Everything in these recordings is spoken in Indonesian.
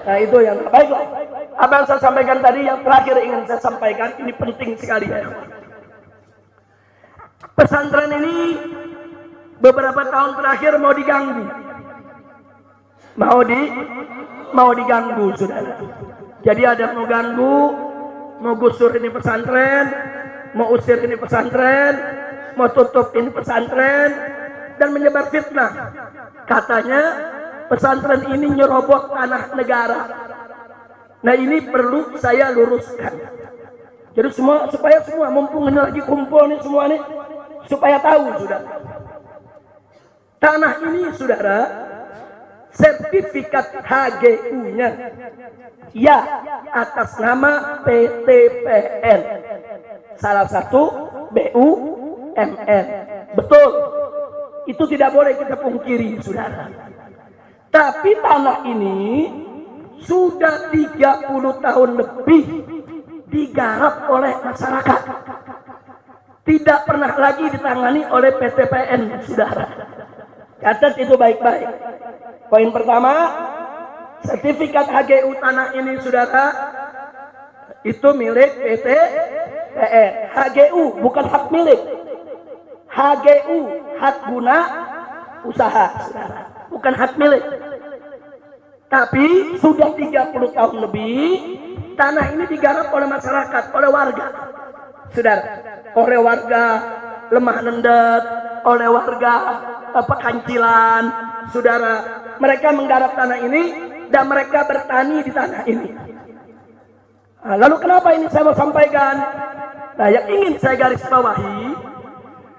Nah itu yang baiklah. Apa yang saya sampaikan tadi, yang terakhir ingin saya sampaikan, ini penting sekali ya. Pesantren ini beberapa tahun terakhir mau diganggu. Mau diganggu, saudara. Jadi ada mau ganggu, mau gusur ini pesantren, mau usir ini pesantren, mau tutup ini pesantren, dan menyebar fitnah. Katanya pesantren ini nyerobot tanah negara. Nah ini perlu saya luruskan. Jadi supaya semua mumpung ini lagi kumpul nih semua nih, supaya tahu saudara. Tanah ini saudara, sertifikat HGU-nya ya atas nama PTPN, salah satu BUMN. Betul, itu tidak boleh kita pungkiri saudara. Tapi tanah ini sudah 30 tahun lebih digarap oleh masyarakat, tidak pernah lagi ditangani oleh PTPN saudara. Catat itu baik-baik. Poin pertama, sertifikat HGU tanah ini saudara itu milik PTPN. HGU bukan hak milik. HGU hak guna usaha saudara, bukan hak milik. Tapi sudah 30 tahun lebih tanah ini digarap oleh masyarakat, oleh warga saudara, oleh warga Lemah Nendet, oleh warga Pekancilan saudara. Mereka menggarap tanah ini dan mereka bertani di tanah ini. Nah, lalu kenapa ini saya mau sampaikan? Nah, yang ingin saya garis bawahi,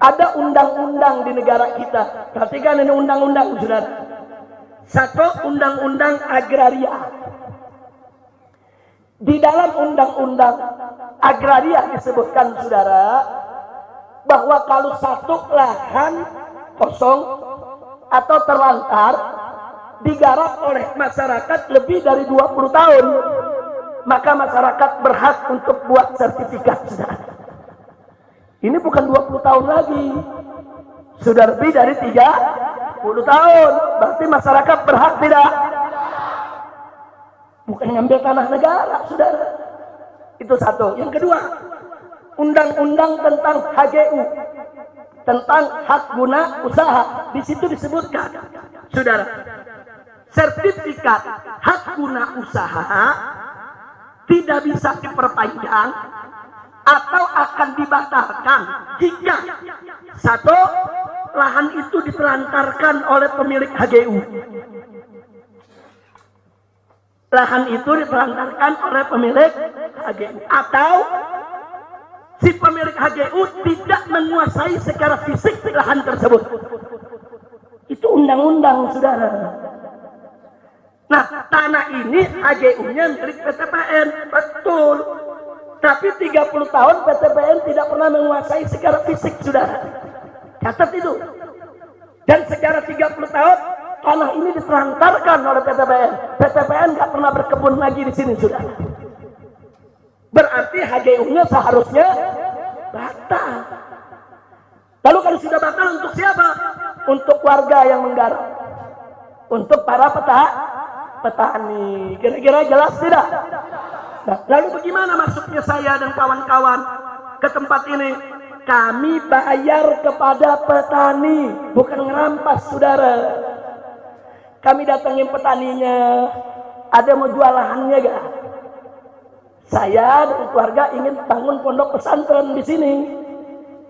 ada undang-undang di negara kita. Perhatikan ini undang-undang saudara. Satu, undang-undang agraria. Di dalam undang-undang agraria disebutkan saudara bahwa kalau satu lahan kosong atau terlantar digarap oleh masyarakat lebih dari 20 tahun, maka masyarakat berhak untuk buat sertifikat saudara. Ini bukan 20 tahun lagi, sudah lebih dari 30 tahun. Berarti masyarakat berhak tidak? Bukan ngambil tanah negara saudara. Itu satu. Yang kedua, undang-undang tentang HGU, tentang hak guna usaha. Di situ disebutkan saudara, sertifikat hak guna usaha tidak bisa diperpanjang atau akan dibatalkan jika satu, lahan itu ditelantarkan oleh pemilik HGU. Lahan itu ditelantarkan oleh pemilik HGU, atau si pemilik HGU tidak menguasai secara fisik lahan tersebut. Itu undang-undang saudara. Nah, tanah ini HGU-nya milik PTPN, betul. Tapi 30 tahun PTPN tidak pernah menguasai secara fisik saudara. Catat itu. Dan secara 30 tahun tanah ini ditelantarkan oleh PTPN. PTPN nggak pernah berkebun lagi di sini saudara. Berarti HGU-nya seharusnya batal. Lalu kalau sudah batal, untuk siapa? Untuk warga yang menggarap, untuk para petani. Kira-kira jelas tidak? Nah, lalu bagaimana masuknya saya dan kawan-kawan ke tempat ini? Kami bayar kepada petani, bukan ngerampas saudara. Kami datangin petaninya, ada mau jual lahannya gak? Saya dan keluarga ingin bangun pondok pesantren di sini.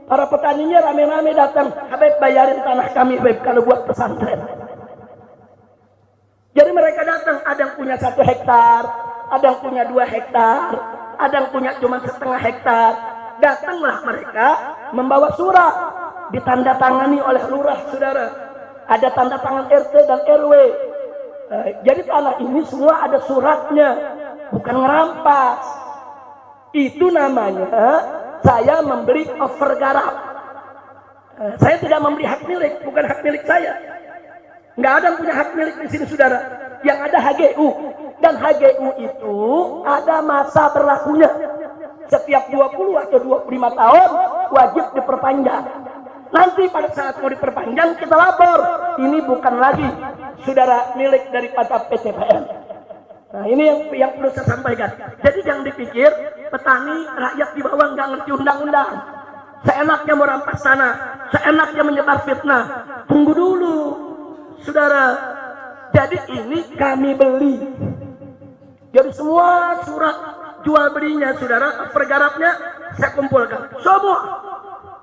Para petaninya rame-rame datang, Habib bayarin tanah kami Habib kalau buat pesantren. Jadi mereka datang, ada yang punya 1 hektar, ada yang punya 2 hektar, ada yang punya cuma setengah hektar. Datanglah mereka membawa surat, ditandatangani oleh lurah saudara. Ada tanda tangan RT dan RW. Jadi tanah ini semua ada suratnya, bukan ngerampas. Itu namanya saya memberi overgarap. Saya tidak memberi hak milik, bukan hak milik saya. Nggak ada yang punya hak milik di sini saudara. Yang ada HGU, dan HGU itu ada masa berlakunya. Setiap 20 atau 25 tahun wajib diperpanjang. Nanti pada saat mau diperpanjang kita lapor, ini bukan lagi saudara milik daripada PTPN. Nah ini yang perlu saya sampaikan. Jadi jangan dipikir petani rakyat di bawah nggak ngerti undang-undang. Seenaknya mau rampas tanah, seenaknya menyebar fitnah. Tunggu dulu, saudara. Jadi ini kami beli. Jadi semua surat jual belinya, saudara, pergarapnya saya kumpulkan. Semua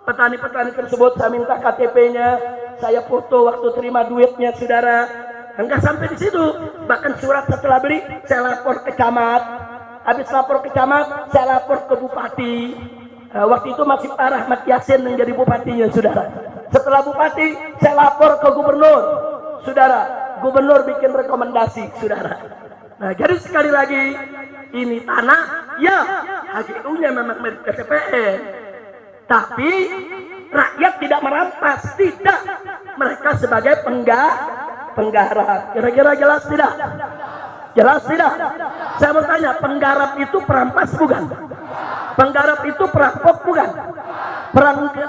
petani-petani tersebut saya minta KTP-nya, saya foto waktu terima duitnya, saudara. Enggak sampai di situ, bahkan surat setelah beli saya lapor ke camat. Habis lapor ke camat, saya lapor ke bupati. Waktu itu masih Pak Rahmat Yasin yang jadi bupatinya, saudara. Setelah bupati, saya lapor ke gubernur, saudara. Gubernur bikin rekomendasi, saudara. Nah, jadi sekali lagi ini tanah, ya HGU-nya memang milik PTPN, tapi rakyat tidak merampas, tidak. Mereka sebagai penggarap. Kira-kira jelas tidak? Jelas tidak? Saya mau tanya, penggarap itu perampas bukan? Penggarap itu perampok bukan?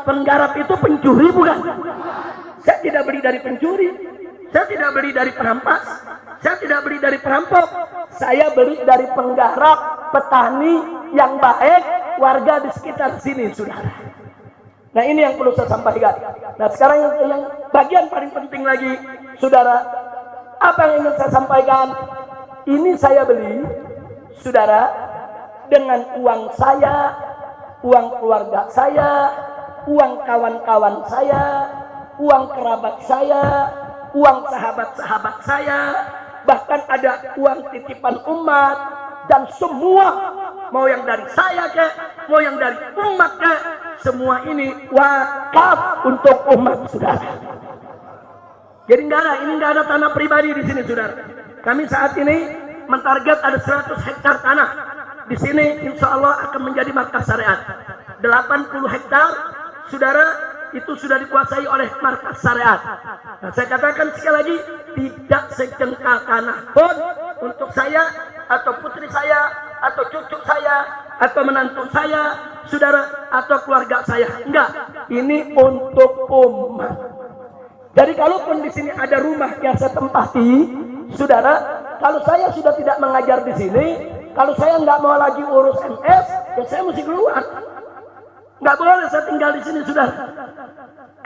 Penggarap itu pencuri bukan? Saya tidak beli dari pencuri, saya tidak beli dari perampas, saya tidak beli dari perampok, saya beli dari penggarap, petani yang baik, warga di sekitar sini, saudara. Nah ini yang perlu saya sampaikan. Nah sekarang yang bagian paling penting lagi, saudara, apa yang ingin saya sampaikan? Ini saya beli, saudara, dengan uang saya, uang keluarga saya, uang kawan-kawan saya, uang kerabat saya, uang sahabat-sahabat saya, bahkan ada uang titipan umat, dan semua, mau yang dari saya ke, mau yang dari umat ke, semua ini wakaf untuk umat, saudara. Jadi ini nggak ada tanah pribadi di sini, saudara. Kami saat ini mentarget ada 100 hektar tanah. Di sini insya Allah akan menjadi markas syariat. 80 hektar, saudara, itu sudah dikuasai oleh markas syariat. Nah, saya katakan sekali lagi, tidak sejengkal tanah pun untuk saya, atau putri saya, atau cucu saya, atau menantu saya, saudara, atau keluarga saya. Enggak, ini untuk umat. Jadi kalaupun di sini ada rumah yang saya tempati, saudara, kalau saya sudah tidak mengajar di sini, kalau saya nggak mau lagi urus MS, ya saya mesti keluar. Nggak boleh saya tinggal di sini, saudara.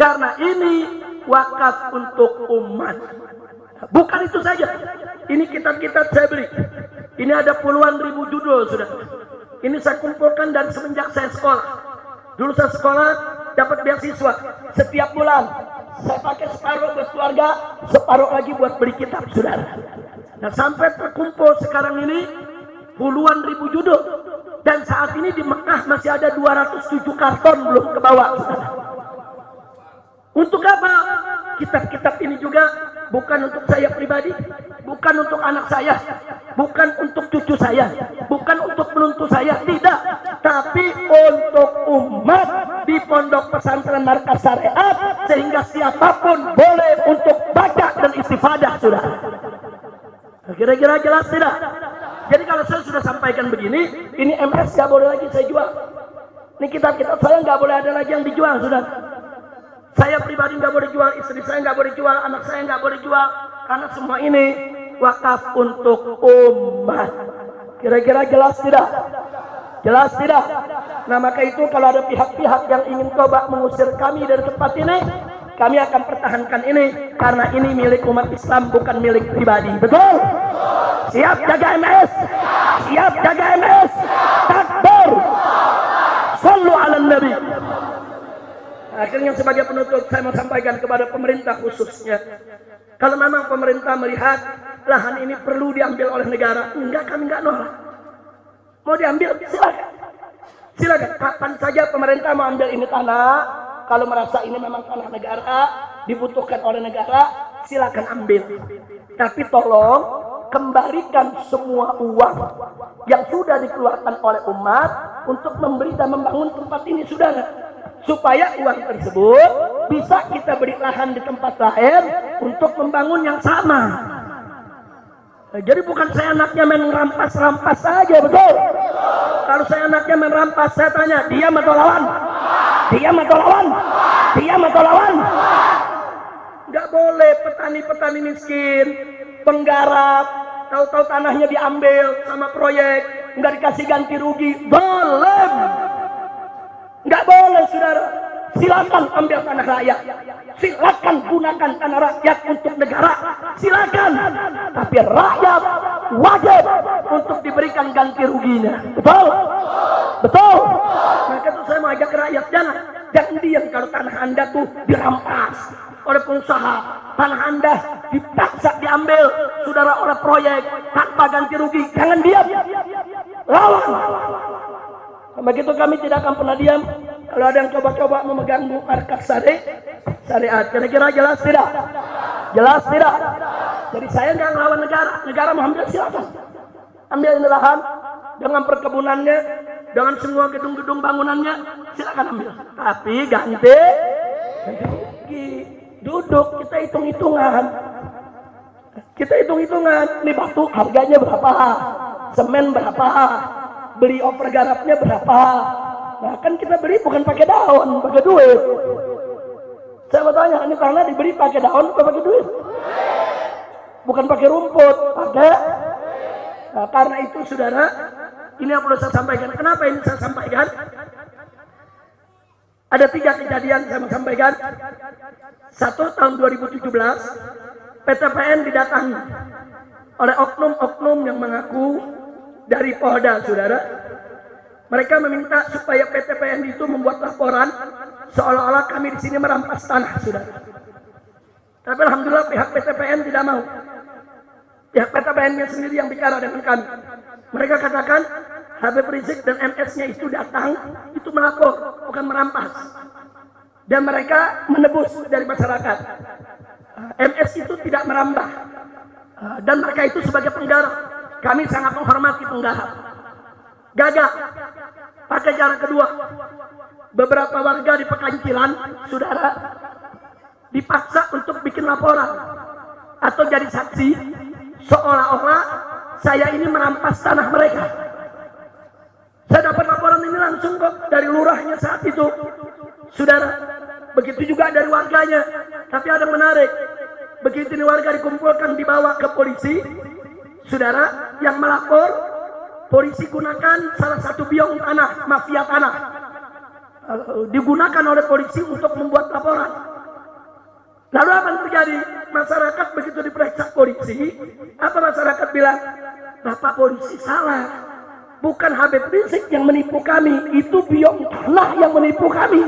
Karena ini wakaf untuk umat. Bukan itu saja. Ini kitab-kitab saya beli. Ini ada puluhan ribu judul, saudara. Ini saya kumpulkan dan semenjak saya sekolah. Dulu saya sekolah dapat beasiswa setiap bulan. Saya pakai separuh buat keluarga, separuh lagi buat beli kitab, saudara. Nah sampai terkumpul sekarang ini puluhan ribu judul. Dan saat ini di Mekah masih ada 207 karton belum ke bawah, saudara. Untuk apa? Kitab-kitab ini juga bukan untuk saya pribadi, bukan untuk anak saya, bukan untuk cucu saya, bukan untuk menantu saya, tidak. Tapi untuk umat di pondok pesantren markas syariat, sehingga siapapun boleh untuk baca dan istifadah, saudara. Kira-kira jelas tidak? Jadi kalau saya sudah sampaikan begini, ini MS nggak boleh lagi saya jual. Ini kitab-kitab saya nggak boleh ada lagi yang dijual, saudara. Saya pribadi nggak boleh jual, istri saya nggak boleh jual, anak saya nggak boleh jual, karena semua ini wakaf untuk umat. Kira-kira jelas tidak? Jelas tidak? Nah maka itu kalau ada pihak-pihak yang ingin coba mengusir kami dari tempat ini, kami akan pertahankan ini, karena ini milik umat Islam, bukan milik pribadi. Betul? Siap jaga MS? Siap jaga MS? Takbir! Sallu ala Nabi. Akhirnya sebagai penutup saya mau sampaikan kepada pemerintah khususnya, kalau memang pemerintah melihat lahan ini perlu diambil oleh negara, enggak, kami enggak nolak. Mau diambil silakan, silakan. Kapan saja pemerintah mau ambil ini tanah, kalau merasa ini memang tanah negara, dibutuhkan oleh negara, silakan ambil. Tapi tolong kembalikan semua uang yang sudah dikeluarkan oleh umat untuk membeli dan membangun tempat ini, saudara. Supaya uang tersebut bisa kita beri lahan di tempat lain untuk membangun yang sama. Jadi bukan saya anaknya main rampas-rampas saja, betul? Kalau saya anaknya main rampas, saya tanya, diam atau lawan? Diam atau lawan? Diam atau lawan? Nggak boleh petani-petani miskin, penggarap, tahu-tahu tanahnya diambil sama proyek, nggak dikasih ganti rugi, boleh. Nggak boleh, saudara. Silakan ambil tanah rakyat, silakan gunakan tanah rakyat untuk negara, silakan. Tapi rakyat wajib untuk diberikan ganti ruginya. Betul? Betul. Maka itu saya mau ajak rakyat, jangan diam kalau tanah Anda tuh dirampas oleh pengusaha, tanah Anda dipaksa diambil, saudara, oleh proyek tanpa ganti rugi. Jangan diam, lawan. Begitu kami tidak akan pernah diam kalau ada yang coba-coba memegang markas syariat. Kira-kira jelas tidak? Jelas tidak? Jadi saya nggak ngelawan negara. Negara mau ambil, silakan. Ambil lahan dengan perkebunannya, dengan semua gedung-gedung bangunannya, silakan ambil. Tapi ganti rugi. Duduk, kita hitung-hitungan. Kita hitung-hitungan. Ini batu harganya berapa? Semen berapa? Beli over garapnya berapa? Nah kan kita beli bukan pakai daun, pakai duit. Saya mau tanya, ini tanah dibeli pakai daun atau pakai duit? Bukan pakai rumput, pakai. Nah, karena itu saudara, ini yang perlu saya sampaikan. Kenapa ini saya sampaikan? Ada 3 kejadian saya mau sampaikan. 1, tahun 2017, PTPN didatangi oleh oknum-oknum yang mengaku dari Polda, saudara. Mereka meminta supaya PTPN itu membuat laporan seolah-olah kami di sini merampas tanah, saudara. Tapi alhamdulillah pihak PTPN tidak mau. Pihak PTPN-nya sendiri yang bicara dengan kami. Mereka katakan Habib Rizik dan MS-nya itu datang, itu melapor, bukan merampas. Dan mereka menebus dari masyarakat. MS itu tidak merambah. Dan mereka itu sebagai penggarap. Kami sangat menghormati penggarap. Gagal. Pakai cara kedua. Beberapa warga di Pekancilan, saudara, dipaksa untuk bikin laporan atau jadi saksi seolah-olah saya ini merampas tanah mereka. Saya dapat laporan ini langsung kok dari lurahnya saat itu, saudara. Begitu juga dari warganya. Tapi ada yang menarik. Begitu ini warga dikumpulkan, dibawa ke polisi, saudara, yang melapor, polisi gunakan salah satu biong tanah, mafia tanah, digunakan oleh polisi untuk membuat laporan. Lalu apa yang terjadi? Masyarakat begitu diperiksa polisi, apa masyarakat bilang? Bapak polisi salah, bukan Habib Rizik yang menipu kami, itu biong tanah yang menipu kami.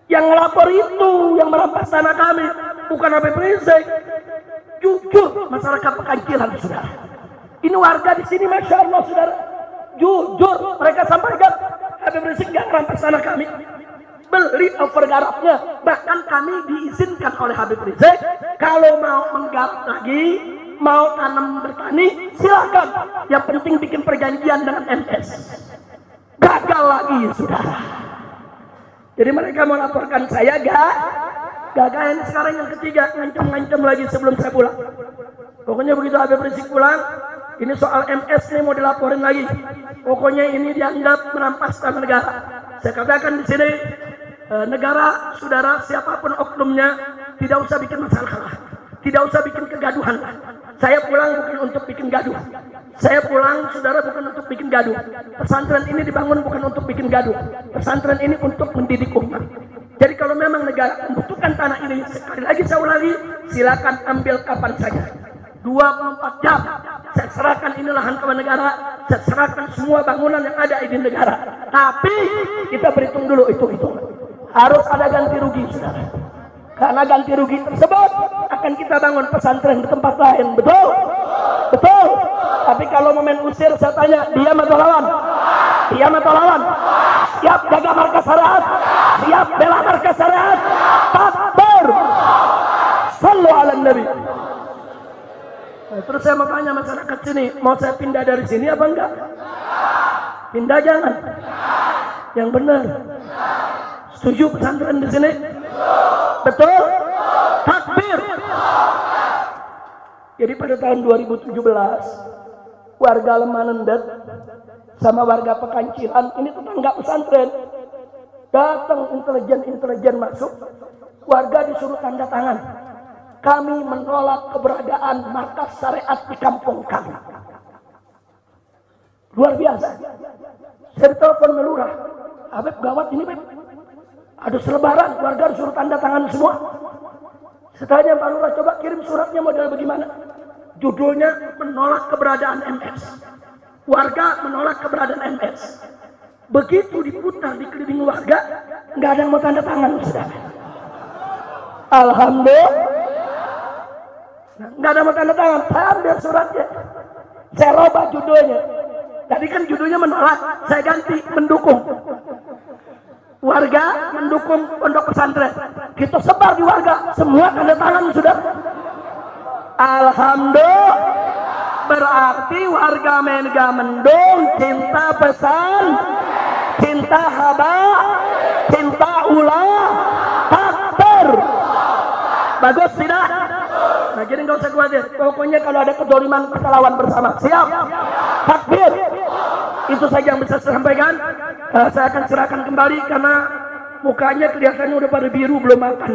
Yang ngelapor itu yang merampas tanah kami, bukan Habib Rizik. Jujur masyarakat Pekancilan, saudara. Ini warga di sini, masya Allah, saudara. Jujur mereka sampaikan Habib Rizik nggak merampas tanah kami. Beli over garapnya, bahkan kami diizinkan oleh Habib Rizik kalau mau menggarap lagi, mau tanam bertani, silakan. Yang penting bikin perjanjian dengan MS. Gagal lagi, saudara. Jadi mereka mau laporkan saya, gagal. Ini sekarang yang ketiga, ngancam-ngancam lagi sebelum saya pulang. Pokoknya begitu Habib Rizik pulang, ini soal MS nih mau dilaporin lagi. Pokoknya ini dianggap merampas tanah negara. Saya katakan di sini, negara, saudara, siapapun oknumnya, tidak usah bikin masalah, tidak usah bikin kegaduhan. Saya pulang bukan untuk bikin gaduh. Saya pulang, saudara, bukan untuk bikin gaduh. Pesantren ini dibangun bukan untuk bikin gaduh. Pesantren ini untuk mendidik umat. Jadi kalau memang negara membutuhkan tanah ini, sekali lagi saya ulangi, silakan ambil kapan saja. 24 jam saya serahkan ini lahan kepada negara, saya serahkan semua bangunan yang ada di negara. Tapi kita berhitung dulu itu. Harus ada ganti rugi, saudara. Karena ganti rugi tersebut akan kita bangun pesantren di tempat lain. Betul? Betul. Tapi kalau momen usir, saya tanya, diam atau lawan? Diam atau lawan? Siap jaga markas syariat? Siap bela markas syariat? Takbir! Sallu ala Nabi. Nah, terus saya mau tanya masyarakat sini, mau saya pindah dari sini apa enggak? Pindah jangan. Yang benar. Setuju pesantren di sini? Betul? Takbir. Jadi pada tahun 2017, warga Lemanendet sama warga Pekancilan, ini tetangga pesantren, datang intelijen masuk, warga disuruh tanda tangan. kami menolak keberadaan markas syariat di kampung kami. Luar biasa. Saya telepon melurah, Habib gawat ini Beb. Ada selebaran, warga disuruh tanda tangan semua. Setelahnya Pak Lurah coba kirim suratnya model bagaimana. Judulnya menolak keberadaan MS. Warga menolak keberadaan MS. Begitu diputar di keliling warga, nggak ada yang mau tanda tangan, saudara. Alhamdulillah, nggak ada yang mau tanda tangan. Saya ambil suratnya, saya robah judulnya. Tadi kan judulnya menolak, saya ganti mendukung. Warga mendukung pondok pesantren. Kita sebar di warga, semua tanda tangan sudah. Alhamdulillah, berarti warga Mega Mendung cinta pesan, cinta haba, cinta ulah, takbir. Bagus tidak? Nah jadi nggak usah khawatir. Pokoknya kalau ada kedoliman kita lawan bersama. Siap? Takbir. Itu saja yang bisa saya sampaikan. Saya akan serahkan kembali karena mukanya kelihatannya udah pada biru belum makan.